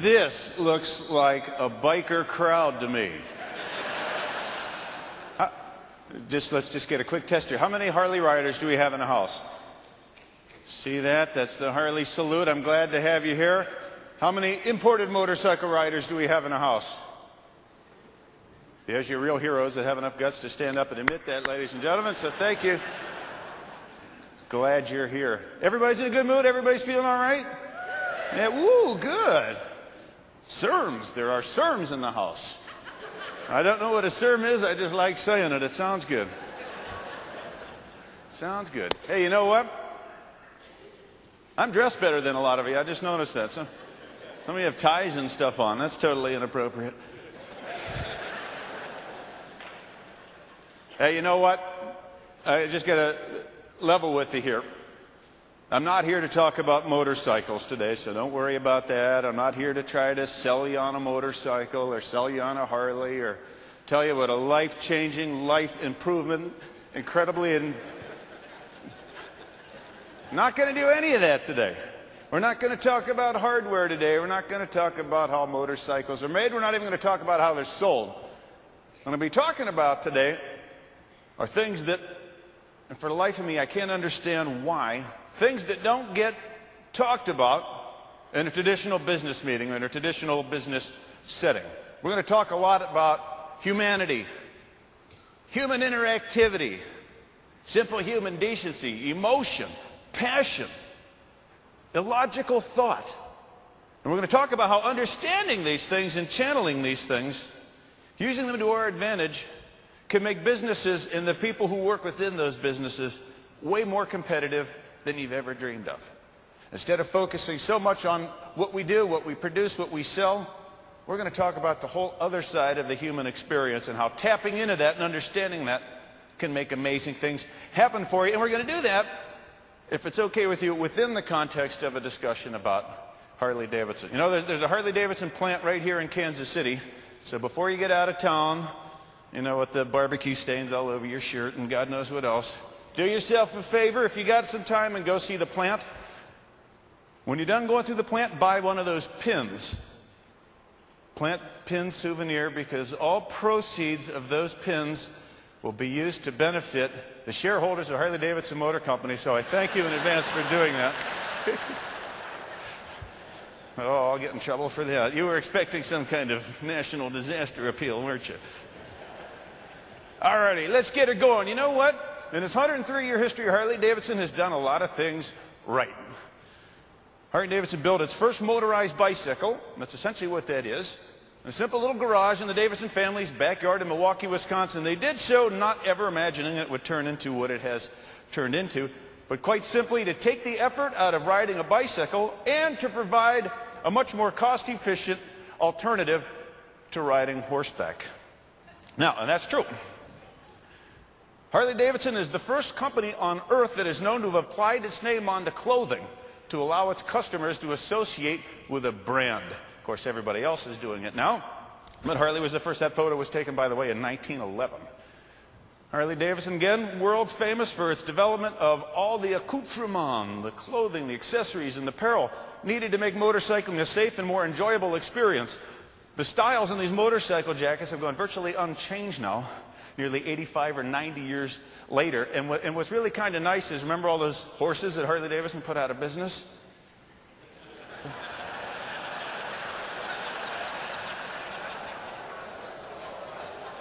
This looks like a biker crowd to me. Let's just get a quick test here. How many Harley riders do we have in the house? See that? That's the Harley salute. I'm glad to have you here. How many imported motorcycle riders do we have in the house? There's your real heroes that have enough guts to stand up and admit that, ladies and gentlemen, so thank you. Glad you're here. Everybody's in a good mood? Everybody's feeling all right? Yeah, woo, good. Serms. There are serms in the house. I don't know what a serm is. I just like saying it. It sounds good. Sounds good. Hey, you know what? I'm dressed better than a lot of you. I just noticed that. Some of you have ties and stuff on. That's totally inappropriate. Hey, you know what? I just got to level with you here. I'm not here to talk about motorcycles today, so don't worry about that. I'm not here to try to sell you on a motorcycle or sell you on a Harley or tell you what a life-changing, life improvement, not going to do any of that today. We're not going to talk about hardware today. We're not going to talk about how motorcycles are made. We're not even going to talk about how they're sold. What I'm going to be talking about today are things that, and for the life of me, I can't understand why, things that don't get talked about in a traditional business meeting or in a traditional business setting. We're going to talk a lot about humanity, human interactivity, simple human decency, emotion, passion, illogical thought. And we're going to talk about how understanding these things and channeling these things, using them to our advantage, can make businesses and the people who work within those businesses way more competitive than you've ever dreamed of. Instead of focusing so much on what we do, what we produce, what we sell, we're going to talk about the whole other side of the human experience and how tapping into that and understanding that can make amazing things happen for you. And we're going to do that, if it's okay with you, within the context of a discussion about Harley Davidson. You know, there's a Harley Davidson plant right here in Kansas City. So before you get out of town, you know, with the barbecue stains all over your shirt and God knows what else, do yourself a favor, if you got some time, and go see the plant. When you're done going through the plant, buy one of those pins. Plant pin souvenir, because all proceeds of those pins will be used to benefit the shareholders of Harley Davidson Motor Company, so I thank you in advance for doing that. Oh, I'll get in trouble for that. You were expecting some kind of national disaster appeal, weren't you? All righty, let's get it going. You know what? In its 103-year history, Harley Davidson has done a lot of things right. Harley Davidson built its first motorized bicycle. That's essentially what that is. In a simple little garage in the Davidson family's backyard in Milwaukee, Wisconsin. They did so not ever imagining it would turn into what it has turned into, but quite simply to take the effort out of riding a bicycle and to provide a much more cost-efficient alternative to riding horseback. Now, and that's true. Harley Davidson is the first company on earth that is known to have applied its name onto clothing to allow its customers to associate with a brand. Of course, everybody else is doing it now, but Harley was the first. That photo was taken, by the way, in 1911. Harley Davidson, again, world famous for its development of all the accoutrement, the clothing, the accessories, and the apparel needed to make motorcycling a safe and more enjoyable experience. The styles in these motorcycle jackets have gone virtually unchanged now, nearly 85 or 90 years later. And what's really kind of nice is, remember all those horses that Harley Davidson put out of business?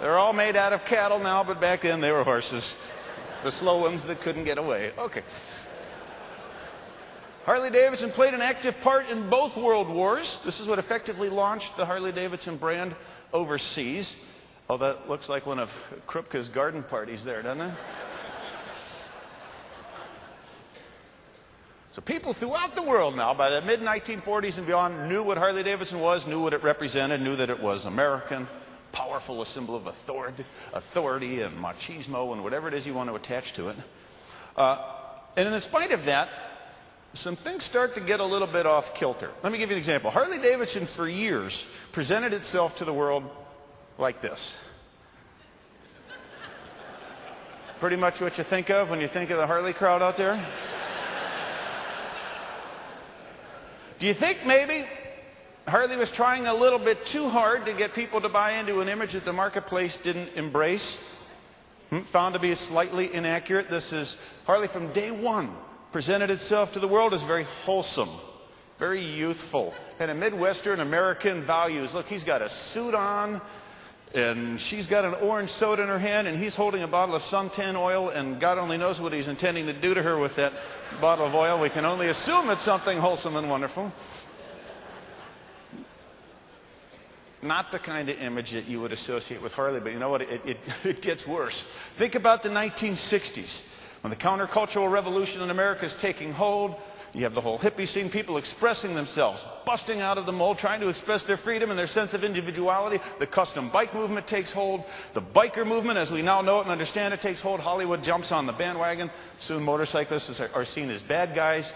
They're all made out of cattle now, but back then they were horses. The slow ones that couldn't get away. Okay. Harley Davidson played an active part in both world wars. This is what effectively launched the Harley Davidson brand overseas. Oh, that looks like one of Krupke's garden parties there, doesn't it? So people throughout the world now, by the mid-1940s and beyond, knew what Harley Davidson was, knew what it represented, knew that it was American, powerful, a symbol of authority and machismo and whatever it is you want to attach to it. And in spite of that, some things start to get a little bit off kilter. Let me give you an example. Harley Davidson for years presented itself to the world like this. Pretty much what you think of when you think of the Harley crowd out there. Do you think maybe Harley was trying a little bit too hard to get people to buy into an image that the marketplace didn't embrace. Found to be slightly inaccurate. This is Harley from day one presented itself to the world as very wholesome, very youthful, and a Midwestern American values. Look, he's got a suit on, and she's got an orange soda in her hand, and he's holding a bottle of suntan oil, and God only knows what he's intending to do to her with that bottle of oil. We can only assume it's something wholesome and wonderful. Not the kind of image that you would associate with Harley, but you know what? It gets worse. Think about the 1960s, when the countercultural revolution in America is taking hold. You have the whole hippie scene, people expressing themselves, busting out of the mold, trying to express their freedom and their sense of individuality. The custom bike movement takes hold. The biker movement, as we now know it and understand it, takes hold. Hollywood jumps on the bandwagon. Soon motorcyclists are seen as bad guys.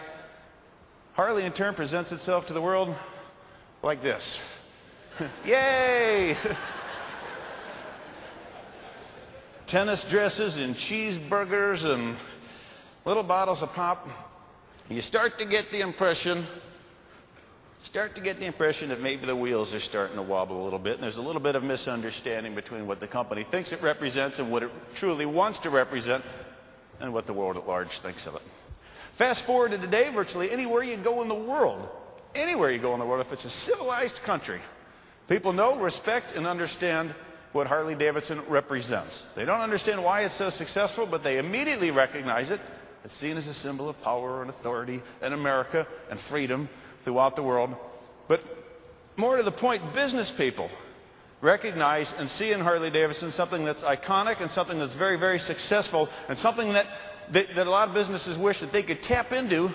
Harley, in turn, presents itself to the world like this. Yay! Tennis dresses and cheeseburgers and little bottles of pop. You start to get the impression that maybe the wheels are starting to wobble a little bit, and there's a little bit of misunderstanding between what the company thinks it represents and what it truly wants to represent and what the world at large thinks of it. Fast forward to today, virtually anywhere you go in the world, if it's a civilized country, people know, respect, and understand what Harley-Davidson represents. They don't understand why it's so successful, but they immediately recognize it. It's seen as a symbol of power and authority in America and freedom throughout the world. But more to the point, business people recognize and see in Harley-Davidson something that's iconic and something that's very, very successful, and something that a lot of businesses wish that they could tap into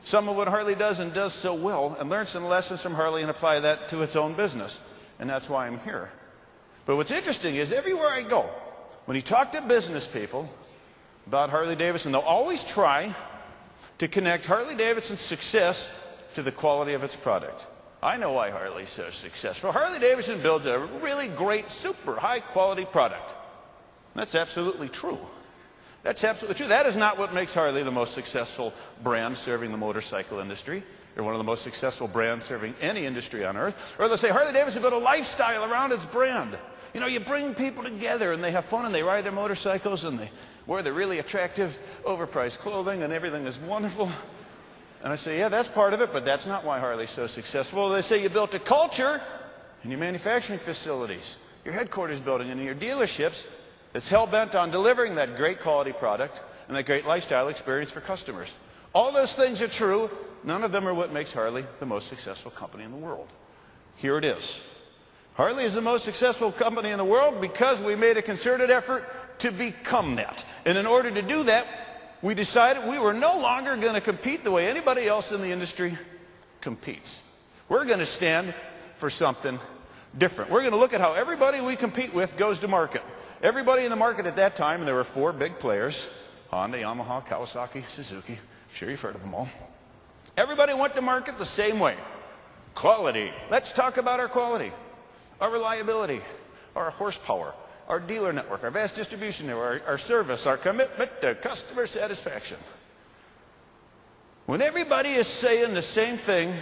some of what Harley does and does so well, and learn some lessons from Harley and apply that to its own business. And that's why I'm here. But what's interesting is everywhere I go, when you talk to business people about Harley-Davidson, they'll always try to connect Harley-Davidson's success to the quality of its product. I know why Harley's so successful. Harley-Davidson builds a really great, super high-quality product. That's absolutely true. That's absolutely true. That is not what makes Harley the most successful brand serving the motorcycle industry, or one of the most successful brands serving any industry on earth. Or they'll say Harley-Davidson built a lifestyle around its brand. You know, you bring people together and they have fun and they ride their motorcycles and they wear the really attractive, overpriced clothing and everything is wonderful. And I say, yeah, that's part of it, but that's not why Harley's so successful. They say you built a culture in your manufacturing facilities, your headquarters building, and in your dealerships that's hell-bent on delivering that great quality product and that great lifestyle experience for customers. All those things are true. None of them are what makes Harley the most successful company in the world. Here it is. Harley is the most successful company in the world because we made a concerted effort to become that. And in order to do that, we decided we were no longer going to compete the way anybody else in the industry competes. We're going to stand for something different. We're going to look at how everybody we compete with goes to market. Everybody in the market at that time, and there were 4 big players, Honda, Yamaha, Kawasaki, Suzuki. I'm sure you've heard of them all. Everybody went to market the same way. Quality. Let's talk about our quality, our reliability, our horsepower, our dealer network, our vast distribution network, our service, our commitment to customer satisfaction. When everybody is saying the same thing,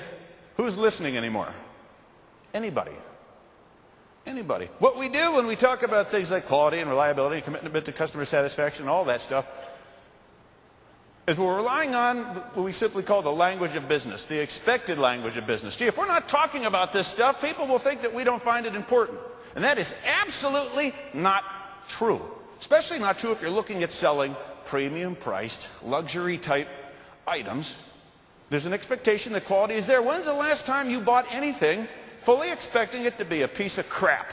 who's listening anymore? Anybody. Anybody. What we do when we talk about things like quality and reliability and commitment to customer satisfaction and all that stuff is we're relying on what we simply call the language of business, the expected language of business. Gee, if we're not talking about this stuff, people will think that we don't find it important. And that is absolutely not true. Especially not true if you're looking at selling premium-priced, luxury-type items. There's an expectation that quality is there. When's the last time you bought anything fully expecting it to be a piece of crap?